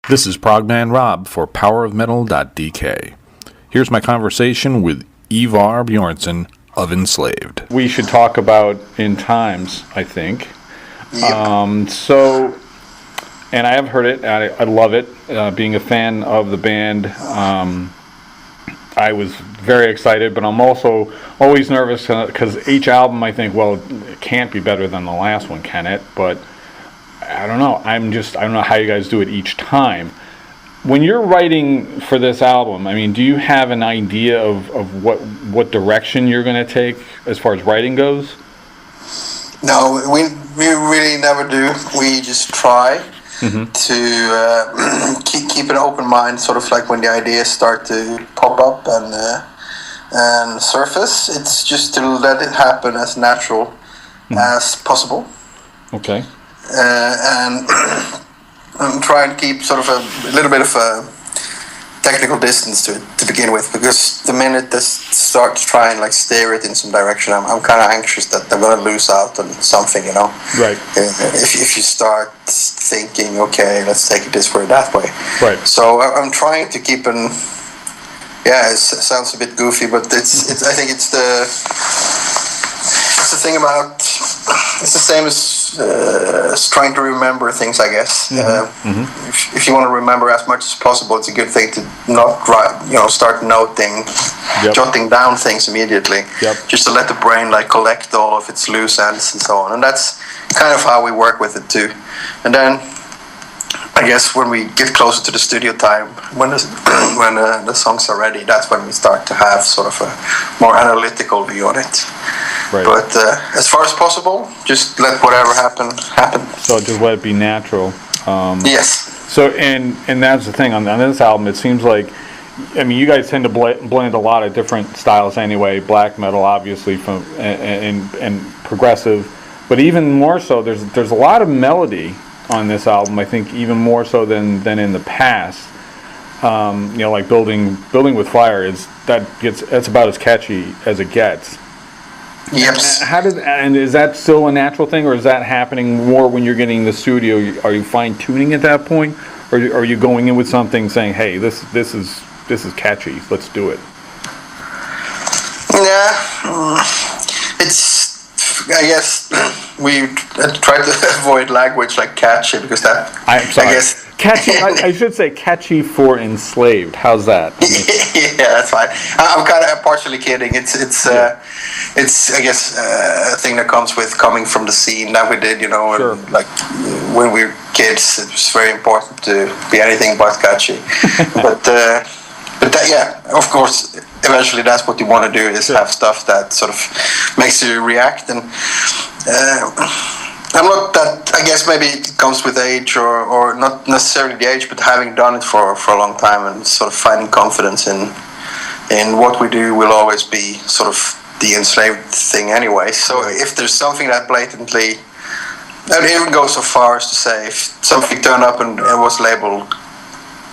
This is Progman Rob for PowerofMetal.dk. Here's my conversation with Ivar Bjørnson of Enslaved. We should talk about In Times, I think. Yep. And I have heard it, I love it. Being a fan of the band, I was very excited, but I'm also always nervous because each album I think, well, it can't be better than the last one, can it? But I don't know. I don't know how you guys do it each time. When you're writing for this album, I mean, do you have an idea of what direction you're going to take as far as writing goes? No, we really never do. We just try to keep an open mind, sort of like when the ideas start to pop up and surface. It's just to let it happen as natural as possible. Okay. And try and keep sort of a little bit of a technical distance to it to begin with, because the minute this starts trying like steer it in some direction, I'm kind of anxious that I'm going to lose out on something, you know. Right. If you start thinking, okay, let's take it this way or that way. Right. So I'm trying to keep an. Yeah, it sounds a bit goofy, but it's. I think it's the thing about. It's the same as trying to remember things, I guess. If you want to remember as much as possible, it's a good thing to not start noting, jotting down things immediately, just to let the brain like collect all of its loose ends and so on. And that's kind of how we work with it too. And then I guess when we get closer to the studio time, when the songs are ready, that's when we start to have sort of a more analytical view on it. Right. But as far as possible, just let whatever happen. So just let it be natural. Yes. So and that's the thing on this album. It seems like, I mean, you guys tend to blend a lot of different styles anyway. Black metal, obviously, from and progressive, but even more so. There's a lot of melody on this album. I think even more so than in the past. Like building with fire that's about as catchy as it gets. Yes. And is that still a natural thing, or is that happening more when you're getting in the studio? Are you fine tuning at that point, or are you going in with something saying, "Hey, this is catchy. Let's do it"? Yeah, it's. I guess we try to avoid language like catchy, because that. I'm sorry. I guess catchy. I should say catchy for Enslaved. How's that? Yeah, that's fine. I'm kind of partially kidding. It's I guess a thing that comes with coming from the scene that we did. Sure. And, like when we were kids, it was very important to be anything but catchy. but that, yeah, of course, eventually that's what you want to do, is have stuff that sort of makes you react. And I'm not that, I guess maybe it comes with age, or not necessarily the age, but having done it for a long time and sort of finding confidence in what we do will always be sort of the Enslaved thing anyway. So if there's something that blatantly, I would even go so far as to say, if something turned up and it was labeled,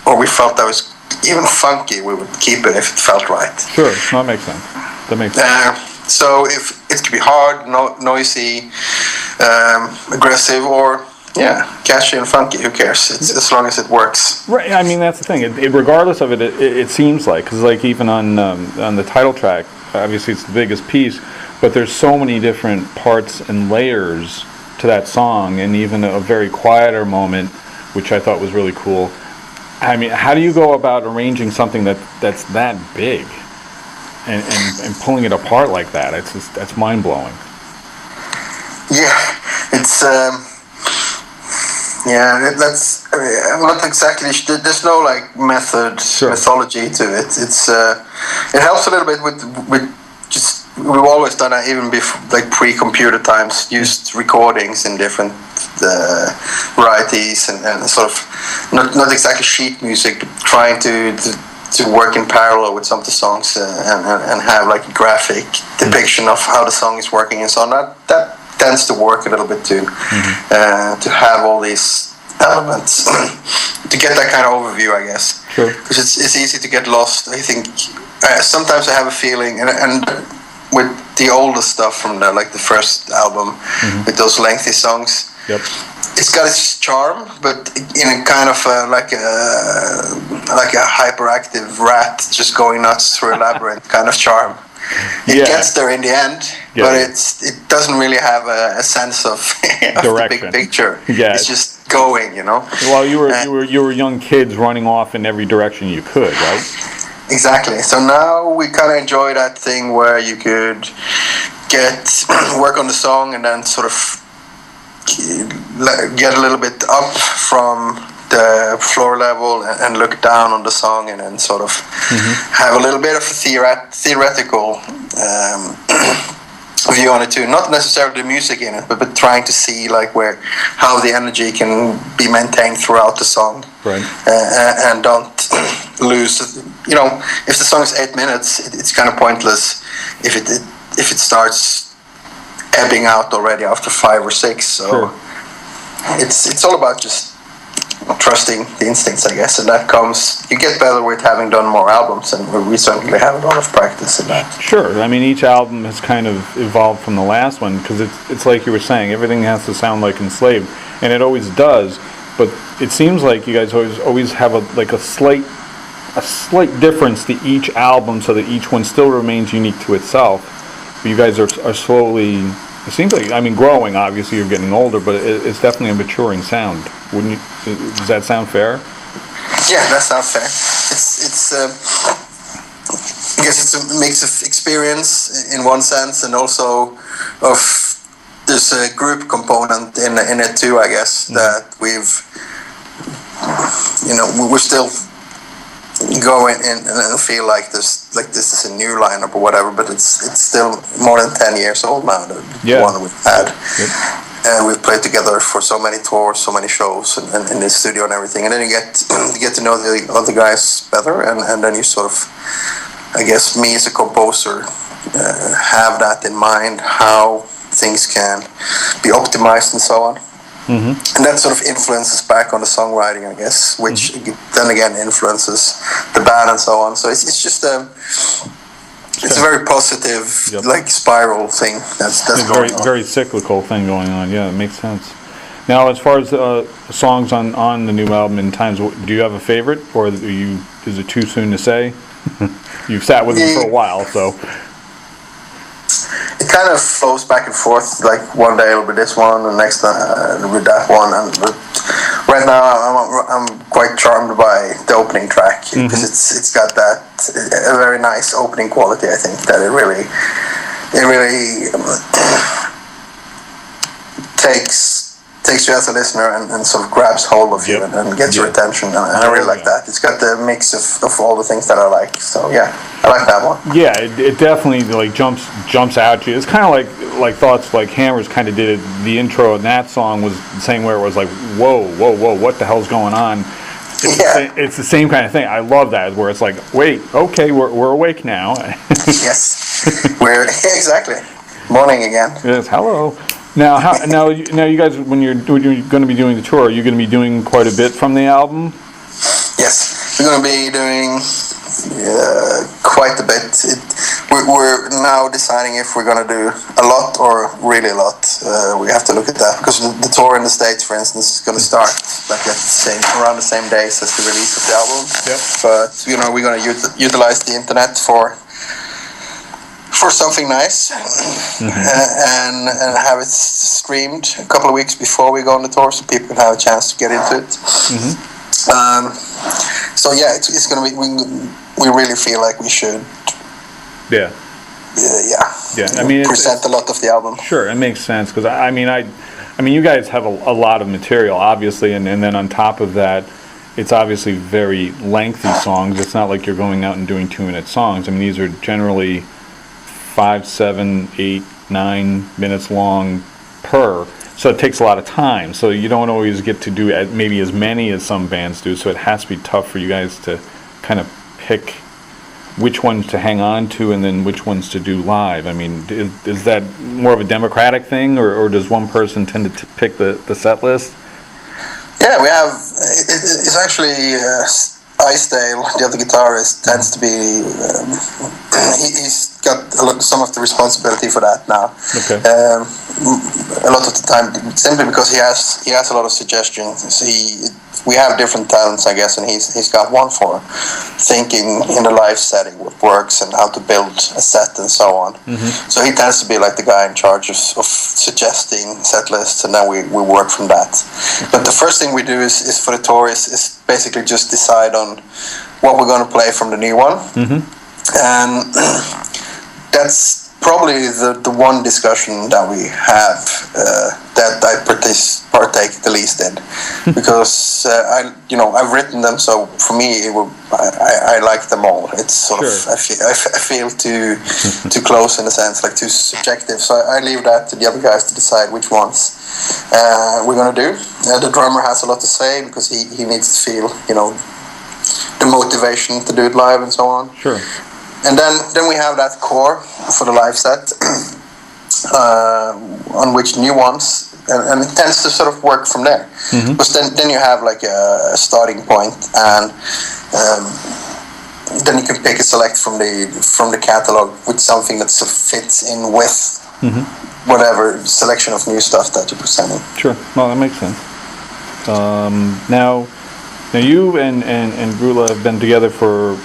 or we felt that was even funky, we would keep it if it felt right. Sure, that makes sense. So if it could be hard, noisy, aggressive, or catchy and funky, who cares? It's as long as it works. Right. I mean, that's the thing. Regardless of it seems like, because like even on the title track, obviously it's the biggest piece, but there's so many different parts and layers to that song, and even a very quieter moment, which I thought was really cool. I mean, how do you go about arranging something that's that big and pulling it apart like that? That's mind blowing. Yeah, it's that's. I'm not exactly. There's no like methodology to it. It's it helps a little bit with just. We've always done that even before, like pre-computer times. Used recordings in different varieties and sort of not exactly sheet music, but trying to work in parallel with some of the songs and have like a graphic depiction of how the song is working and so on. That tends to work a little bit too, to have all these elements to get that kind of overview, I guess. Sure. Because it's easy to get lost. I think sometimes I have a feeling, and with the older stuff from the first album, with those lengthy songs. Yep. it's got its charm, but in a kind of like a hyperactive rat just going nuts through a labyrinth kind of charm. It gets there in the end, but it doesn't really have a sense of, of the big picture. Yeah, it's just going, you know. Well, you were young kids running off in every direction you could, right? Exactly. So now we kind of enjoy that thing where you could work on the song and then sort of get a little bit up from the floor level and look down on the song and then sort of have a little bit of a theoretical view on it too. Not necessarily the music in it, but trying to see like how the energy can be maintained throughout the song, right? And don't lose. You know, if the song is 8 minutes, it's kind of pointless if it starts ebbing out already after 5 or 6. So sure. It's all about just trusting the instincts, I guess, and that comes. You get better with having done more albums, and we certainly have a lot of practice in that. Sure. I mean, each album has kind of evolved from the last one because it's like you were saying, everything has to sound like Enslaved, and it always does. But it seems like you guys always have a slight difference to each album, so that each one still remains unique to itself. But you guys are slowly. It seems like, I mean, growing. Obviously, you're getting older, but it's definitely a maturing sound. Wouldn't you? Does that sound fair? Yeah, that sounds fair. It's I guess it's a mix of experience in one sense, and also there's a group component in it too. I guess that we're still going in and feel like this is a new lineup or whatever, but it's still more than 10 years old now, the one we've had. Yep. And we've played together for so many tours, so many shows, and in the studio and everything. And then you get to know the other guys better, and then you sort of, I guess, me as a composer, have that in mind, how things can be optimized and so on. And that sort of influences back on the songwriting, I guess, which then again influences the band and so on. So it's just it's a very positive, like spiral thing. That's going on. Very cyclical thing going on. Yeah, it makes sense. Now, as far as songs on the new album, in times, do you have a favorite, or is it too soon to say? You've sat with them for a while, so. It kind of flows back and forth. Like one day it'll be this one, and next it'll be that one. And right now I'm quite charmed by the opening track because it's got that a very nice opening quality. I think that it really takes you as a listener and sort of grabs hold of you and gets your attention. And I really like that. It's got the mix of all the things that I like. So yeah, I like that one. Yeah, it definitely like jumps out at you. It's kind of like Thoughts Like Hammers kind of did it. The intro in that song was the same, where it was like, whoa, what the hell's going on? It's the same kind of thing. I love that, where it's like, wait, okay, we're awake now. Yes, we're exactly morning again. Yes, hello. Now, now you guys, when you're going to be doing the tour, are you going to be doing quite a bit from the album? Yes, we're going to be doing quite a bit. We're now deciding if we're going to do a lot or really a lot. We have to look at that, because the tour in the States, for instance, is going to start like around the same days as the release of the album. Yep. But we're going to utilize the internet for something nice, and have it streamed a couple of weeks before we go on the tour, so people can have a chance to get into it. So yeah, it's going to be. We really feel like we should. Yeah. I mean, present a lot of the album. Sure, it makes sense, because I mean, you guys have a lot of material, obviously, and then on top of that, it's obviously very lengthy songs. It's not like you're going out and doing 2-minute songs. I mean, these are generally 5, 7, 8, 9 minutes long per. So it takes a lot of time. So you don't always get to do maybe as many as some bands do. So it has to be tough for you guys to kind of pick which ones to hang on to and then which ones to do live. I mean, is that more of a democratic thing, or does one person tend to pick the set list? Yeah, we have. It's actually Icedale, the other guitarist, tends to be. He's got some of the responsibility for that now. Okay. a lot of the time, simply because he has a lot of suggestions. We have different talents, I guess, and he's got one for thinking in a live setting what works and how to build a set and so on. So he tends to be like the guy in charge of suggesting set lists, and then we work from that. But the first thing we do is for the tour is basically just decide on what we're going to play from the new one, and that's probably the one discussion that we have that I partake the least in, because I've written them, so for me I like them all. It's sort of I feel too close in a sense, like too subjective. So I leave that to the other guys to decide which ones we're gonna do. The drummer has a lot to say because he needs to feel the motivation to do it live and so on. Sure. And then we have that core for the live set, on which new ones, and it tends to sort of work from there. Because then you have like a starting point, and then you can pick a select from the catalog with something that sort of fits in with whatever selection of new stuff that you're presenting. Sure, well, that makes sense. Now you and Grula have been together for.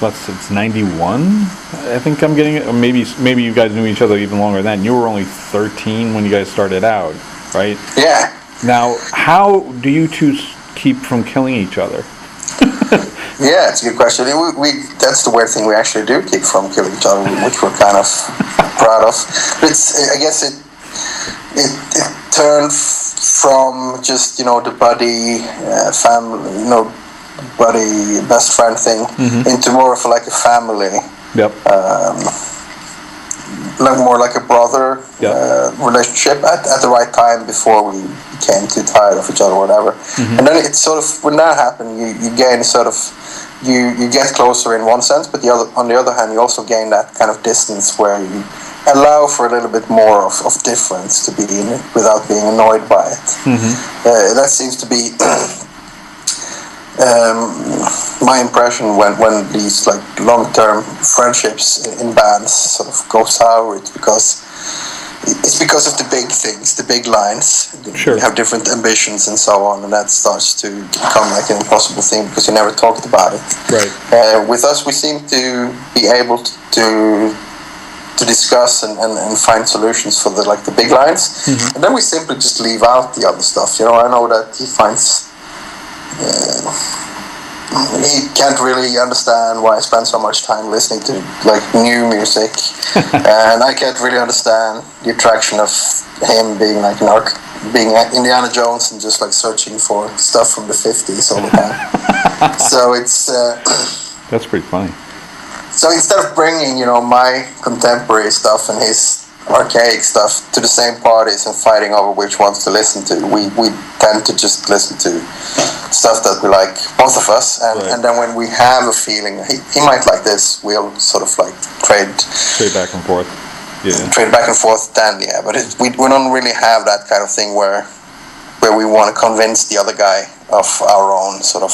It's 91, I think I'm getting it. Or maybe you guys knew each other even longer then. You were only 13 when you guys started out, right? Yeah. Now, how do you two keep from killing each other? Yeah, it's a good question. That's the weird thing. We actually do keep from killing each other, which we're kind of proud of. But I guess it turned from just the buddy family, buddy best friend thing into more of like a family. Yep. More like a brother relationship at the right time before we became too tired of each other or whatever. And then it's sort of, when that happened, you gain sort of, you get closer in one sense, but on the other hand, you also gain that kind of distance where you allow for a little bit more of difference to be in it without being annoyed by it. That seems to be my impression when these like long-term friendships in bands sort of go sour. It's because of the big things, the big lines. Sure. You have different ambitions and so on, and that starts to become like an impossible thing because you never talked about it. Right. With us, we seem to be able to discuss and find solutions for the big lines, and then we simply just leave out the other stuff. I know that he finds. He can't really understand why I spend so much time listening to like new music, and I can't really understand the attraction of him being like being Indiana Jones and just like searching for stuff from the 50s all the time. So it's that's pretty funny. So instead of bringing my contemporary stuff and his archaic stuff to the same parties and fighting over which ones to listen to, we tend to just listen to stuff that we like, both of us, and then when we have a feeling he might like this, we'll sort of like trade back and forth. Trade back and forth then, but we don't really have that kind of thing where we want to convince the other guy of our own sort of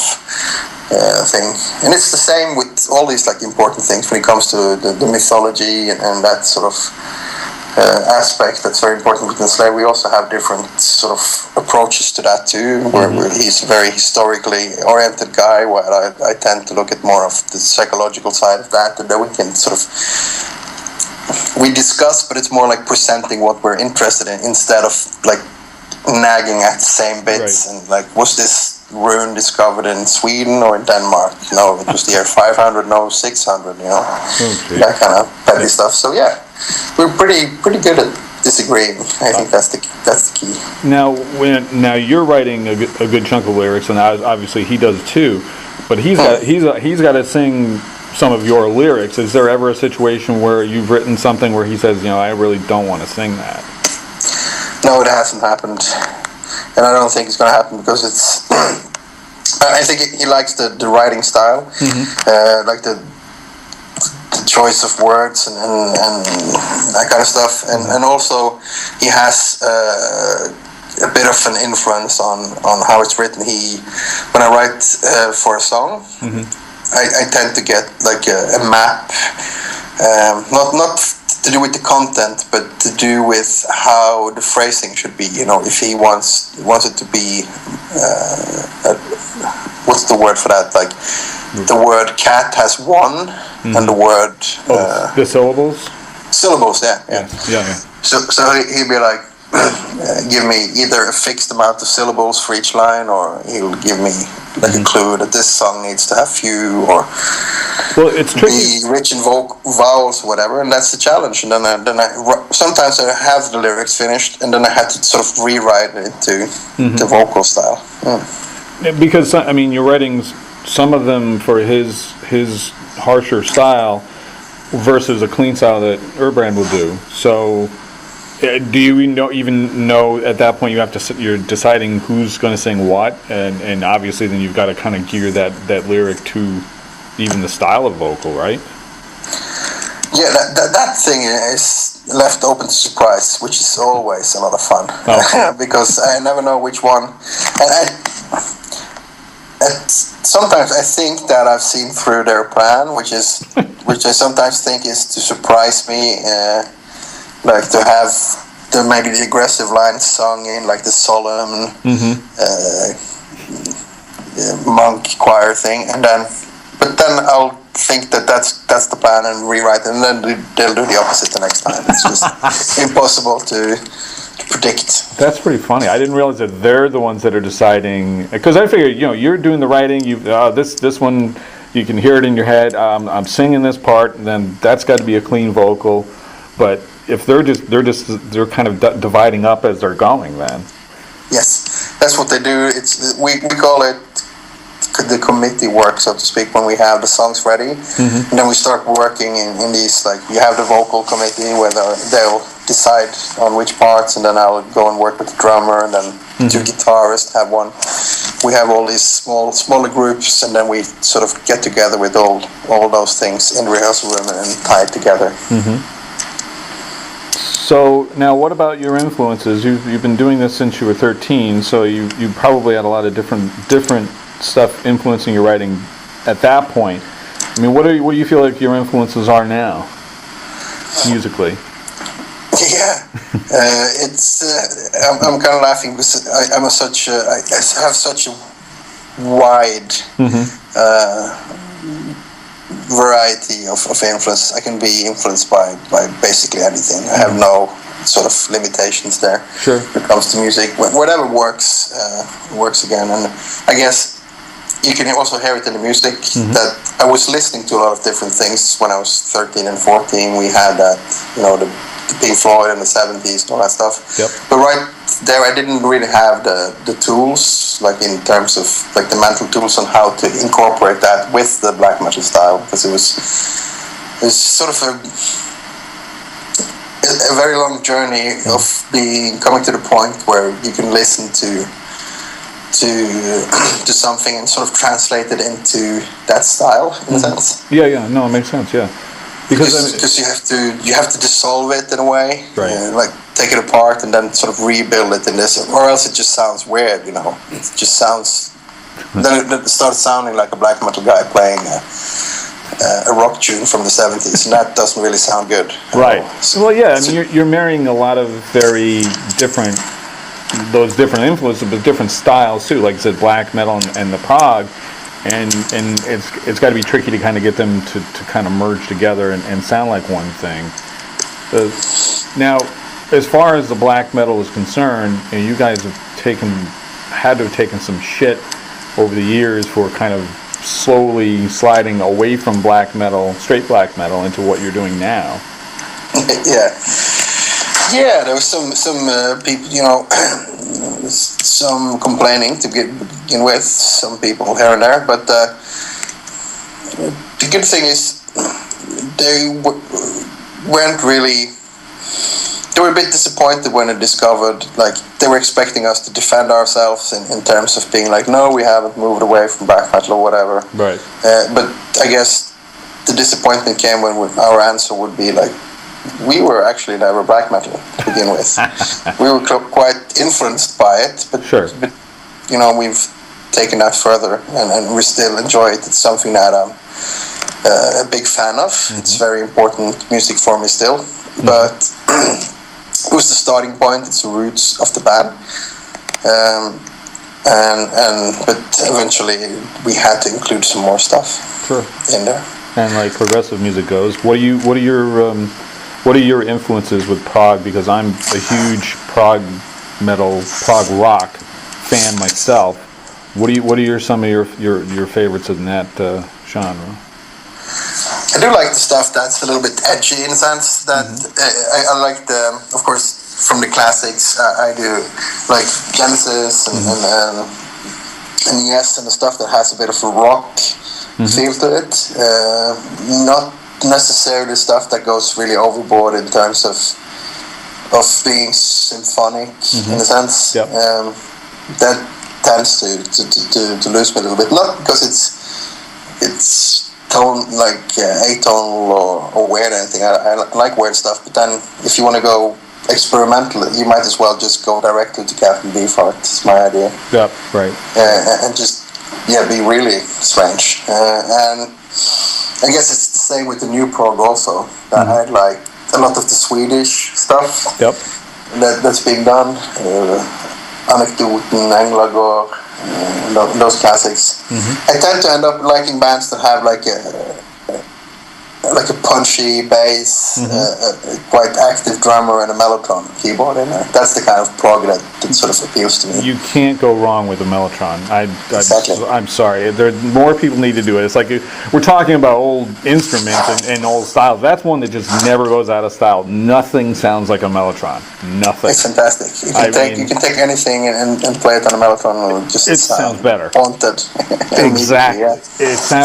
thing. And it's the same with all these like important things when it comes to the mythology and that sort of aspect that's very important with Enslaved. We also have different sort of approaches to that too, where he's a very historically oriented guy, while I tend to look at more of the psychological side of that, and then we can sort of we discuss, but it's more like presenting what we're interested in instead of like nagging at the same bits. And like, was this rune discovered in Sweden or in Denmark? No, it was the year 500, no, 600, that kind of petty stuff. So yeah, we're pretty good at disagreeing. I think that's the key. Now you're writing a good chunk of lyrics, and obviously he does too. But he's got to sing some of your lyrics. Is there ever a situation where you've written something where he says, I really don't want to sing that? No, it hasn't happened, and I don't think it's going to happen because it's. I think he likes the writing style, like the choice of words and that kind of stuff, and also he has a bit of an influence on how it's written. When I write for a song, I tend to get like a map, not to do with the content, but to do with how the phrasing should be. If he wants it to be, what's the word for that? Like the word cat has one, and the word the syllables. Syllables, yeah. Yeah. So he'd be like, give me either a fixed amount of syllables for each line, or he'll give me like a clue that this song needs to have few, or it's tricky. Be rich in vowels, or whatever, and that's the challenge. And then I sometimes I have the lyrics finished, and then I had to sort of rewrite it to the vocal style. Because you're writing some of them for his harsher style versus a clean style that Urbrand will do. So, do you even know at that point you're deciding who's going to sing what, and obviously then you've got to kind of gear that lyric to even the style of vocal, right? Yeah, that thing is left open to surprise, which is always a lot of fun. Okay. Because I never know which one, and sometimes I think that I've seen through their plan, which I sometimes think is to surprise me, like to have maybe the aggressive lines sung in, like the solemn monk choir thing, but then I'll think that's the plan and rewrite it, and then they'll do the opposite the next time. It's just impossible to predict. That's pretty funny. I didn't realize that they're the ones that are deciding, because I figured you're doing the writing. This one you can hear it in your head. I'm singing this part, and then that's got to be a clean vocal. But if they're kind of dividing up as they're going, then yes, that's what they do. We call it the committee work, so to speak, when we have the songs ready, and then we start working in these, like, you have the vocal committee where they'll decide on which parts, and then I'll go and work with the drummer, and then two guitarists have one. We have all these smaller groups, and then we sort of get together with all those things in the rehearsal room and tie it together. So now, what about your influences? You've been doing this since you were 13, so you probably had a lot of different stuff influencing your writing at that point. What do you feel like your influences are now, musically? Yeah, I'm kind of laughing because I have such a wide variety of influence. I can be influenced by basically anything. I have no sort of limitations there. Sure. When it comes to music, whatever works again. And I guess you can also hear it in the music that I was listening to a lot of different things when I was 13 and 14. We had that, the Pink Floyd in the 70s and all that stuff. Yep. But right there, I didn't really have the tools, like in terms of like the mental tools on how to incorporate that with the black metal style, because it was sort of a very long journey of coming to the point where you can listen to something and sort of translate it into that style in a sense. Yeah, no, it makes sense. Yeah, because you have to dissolve it in a way, right? Like take it apart and then sort of rebuild it in this, or else it just sounds weird. It just sounds. Then it starts sounding like a black metal guy playing a rock tune from the 70s, and that doesn't really sound good. Right. Well, yeah, you're marrying a lot of very different. Those different influences, but different styles too. Like I said, black metal and the prog, and it's got to be tricky to kind of get them to kind of merge together and sound like one thing. Now, as far as the black metal is concerned, you guys have had to have taken some shit over the years for kind of slowly sliding away from black metal, straight black metal, into what you're doing now. Yeah, there was some people, some complaining to begin with, some people here and there, but the good thing is they weren't really. They were a bit disappointed when they discovered, like, they were expecting us to defend ourselves in terms of being like, no, we haven't moved away from black metal or whatever. Right. But I guess the disappointment came when our answer would be like, we were actually never black metal to begin with. We were quite influenced by it, but we've taken that further, and we still enjoy it. It's something that I'm a big fan of. It's very important music for me still. but it was the starting point. It's the roots of the band, but eventually we had to include some more stuff in there. And like progressive music goes, what are your influences with prog? Because I'm a huge prog metal, prog rock fan myself. What are some of your favorites in that genre? I do like the stuff that's a little bit edgy in a sense. That I like of course, from the classics. I do like Genesis and Yes, and the stuff that has a bit of a rock feel to it. Not necessarily stuff that goes really overboard in terms of being symphonic in a sense. Yep. That tends to lose me a little bit. Not because it's atonal or weird or anything. I like weird stuff, but then if you want to go experimental, you might as well just go directly to Captain Beefheart. It's my idea. Yeah, right. And just be really strange. And I guess it's the same with the new prog also. I like a lot of the Swedish stuff. Yep. That's being done. Anekdoten, Englagård, those classics. I tend to end up liking bands that have like a punchy bass, a quite active drummer, and a mellotron keyboard in there. That's the kind of prog that sort of appeals to me. You can't go wrong with a mellotron. Exactly. I'm sorry. More people need to do it. It's like we're talking about old instruments and old styles. That's one that just never goes out of style. Nothing sounds like a mellotron. Nothing. It's fantastic. You can take anything and play it on a mellotron, and it sounds better. Haunted. Exactly. Yeah.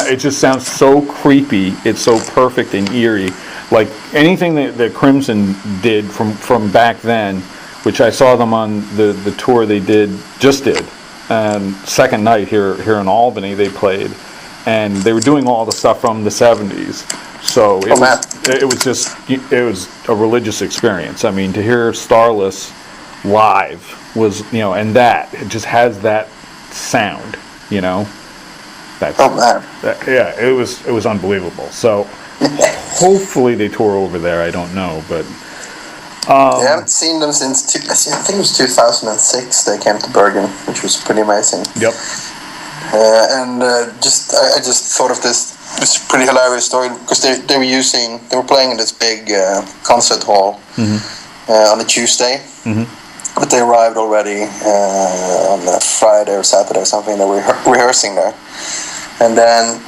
It just sounds so creepy. It's so perfect and eerie. Like anything that Crimson did from back then, which I saw them on the tour they just did. Second night here in Albany they played, and they were doing all the stuff from the 70s. So it was a religious experience. I mean, to hear Starless live was, and that it just has that sound, it was unbelievable. So hopefully they tour over there. I don't know, but I haven't seen them since I think it was 2006. They came to Bergen, which was pretty amazing. Yep. I just thought of this pretty hilarious story because they were playing in this big concert hall on a Tuesday, but they arrived already on a Friday or Saturday or something. They were rehearsing there, and then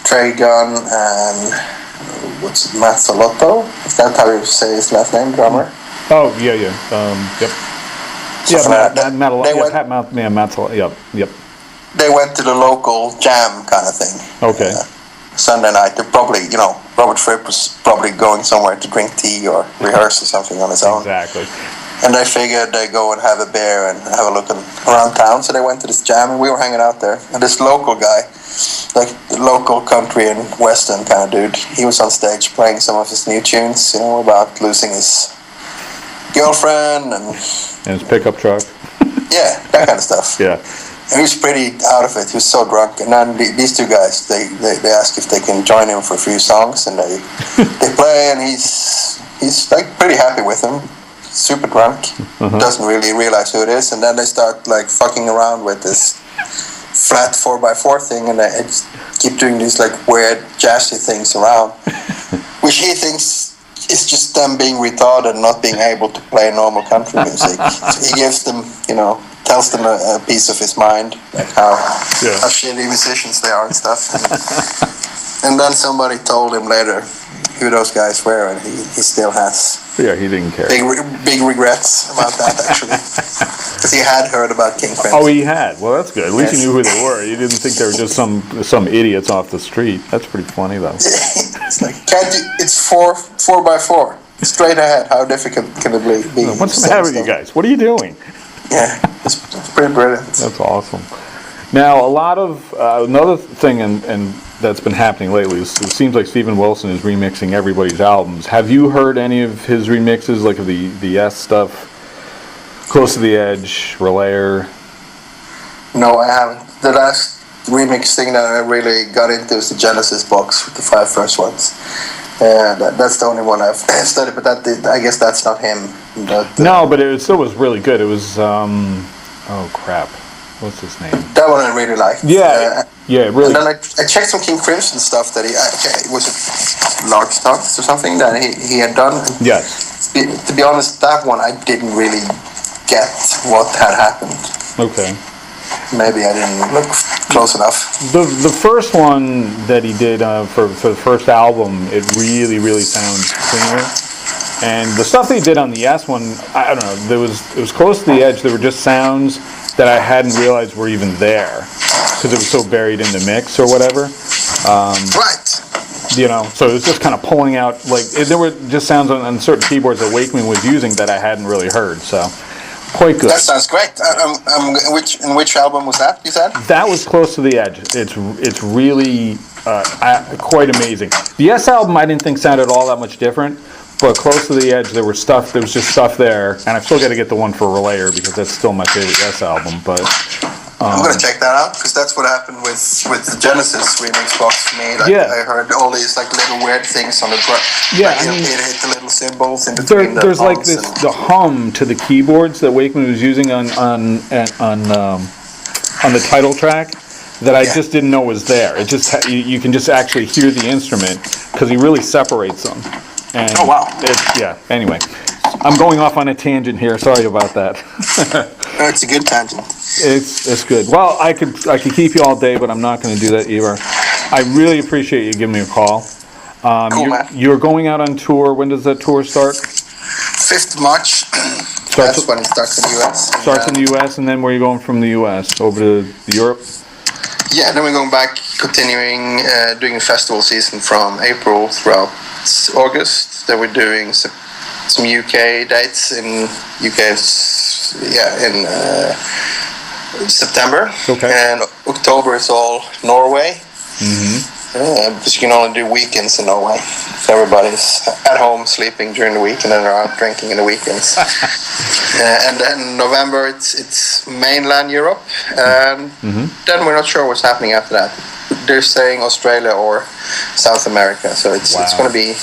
Trey Gunn and Mazzolotto, is that how you say his last name, drummer? Oh yeah. Yep. Mazzolotto. Yep. They went to the local jam kind of thing. Okay. Sunday night. They're probably, Robert Fripp was probably going somewhere to drink tea or rehearse or something on his own. Exactly. And they figured they'd go and have a beer and have a look around town. So they went to this jam and we were hanging out there. And this local guy, like the local country and western kind of dude, he was on stage playing some of his new tunes, about losing his girlfriend and his pickup truck. Yeah, that kind of stuff. Yeah. And he was pretty out of it. He was so drunk. And then these two guys, they ask if they can join him for a few songs, and they play, and he's like pretty happy with them. Super drunk, doesn't really realize who it is, and then they start like fucking around with this flat 4x4 thing, and they just keep doing these like weird jazzy things around, which he thinks is just them being retarded and not being able to play normal country music. So he gives them, tells them a piece of his mind, like how shitty musicians they are and stuff. And then somebody told him later who those guys were, and he still has. Yeah, he didn't care. Big regrets about that, actually. Because he had heard about King Crimson. Oh, he had? Well, that's good. At least he knew who they were. You didn't think they were just some idiots off the street. That's pretty funny, though. It's like, it's 4x4. Straight ahead. How difficult can it be? What's the matter with you guys? What are you doing? Yeah, it's pretty brilliant. That's awesome. Now, a lot of another thing and that's been happening lately is it seems like Steven Wilson is remixing everybody's albums. Have you heard any of his remixes, like of the S stuff, Close to the Edge, Relayer? No, I haven't. The last remix thing that I really got into is the Genesis box with the 5 first ones. That's the only one I've studied, but I guess that's not him. No, but it still was really good. It was, oh crap, what's his name? That one I really liked. Yeah, really. And then I checked some King Crimson stuff that it was it Lark Stocks or something that he had done. Yes. To be honest, that one I didn't really get what had happened. Okay. Maybe I didn't look close enough. The first one that he did for the first album, it really sounds cleaner. And the stuff that he did on the S one, I don't know, it was close to the edge. There were just sounds that I hadn't realized were even there because it was so buried in the mix or whatever. Right. You know, so it was just kind of pulling out, like, there were just sounds on certain keyboards that Wakeman was using that I hadn't really heard, so quite good. That sounds great. In which album was that, you said? That was Close to the Edge. It's really quite amazing. The S album I didn't think sounded all that much different, but Close to the Edge there was just stuff there, and I've still got to get the one for Relayer because that's still my favorite S album, but I'm going to check that out because that's what happened with the Genesis remix box for me. Like, yeah. I heard all these like little weird things on the yeah, like, it hit the little symbols in between there's like the hum to the keyboards that Wakeman was using on the title track that I just didn't know was there. It just you can just actually hear the instrument because he really separates them. And oh wow! Anyway, I'm going off on a tangent here. Sorry about that. It's a good tangent. It's good. Well, I could keep you all day, but I'm not going to do that, Ivar. I really appreciate you giving me a call. Cool, man. You're going out on tour. When does that tour start? 5th March. That's when it starts in the U.S. Starts in the U.S. and then where are you going from the U.S. over to Europe? Yeah, then we're going back, continuing doing a festival season from April throughout August. Then we're doing some UK dates in September. Okay. And October is all Norway. Mm-hmm. Because you can only do weekends in Norway. So everybody's at home sleeping during the week and then they're out drinking in the weekends. And then November it's mainland Europe. And then we're not sure what's happening after that. They're saying Australia or South America. So it's going to be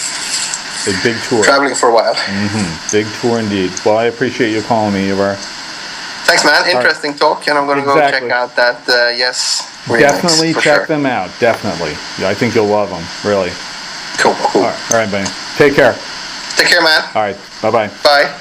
a big tour. Traveling for a while. Big tour indeed. Well, I appreciate you calling me, Ivar. Thanks, man. Interesting talk, and I'm going to go check out that Yes remix. Definitely check them out. Definitely. Yeah, I think you'll love them. Really. Cool. All right, buddy. Take care. Take care, man. All right. Bye-bye. Bye.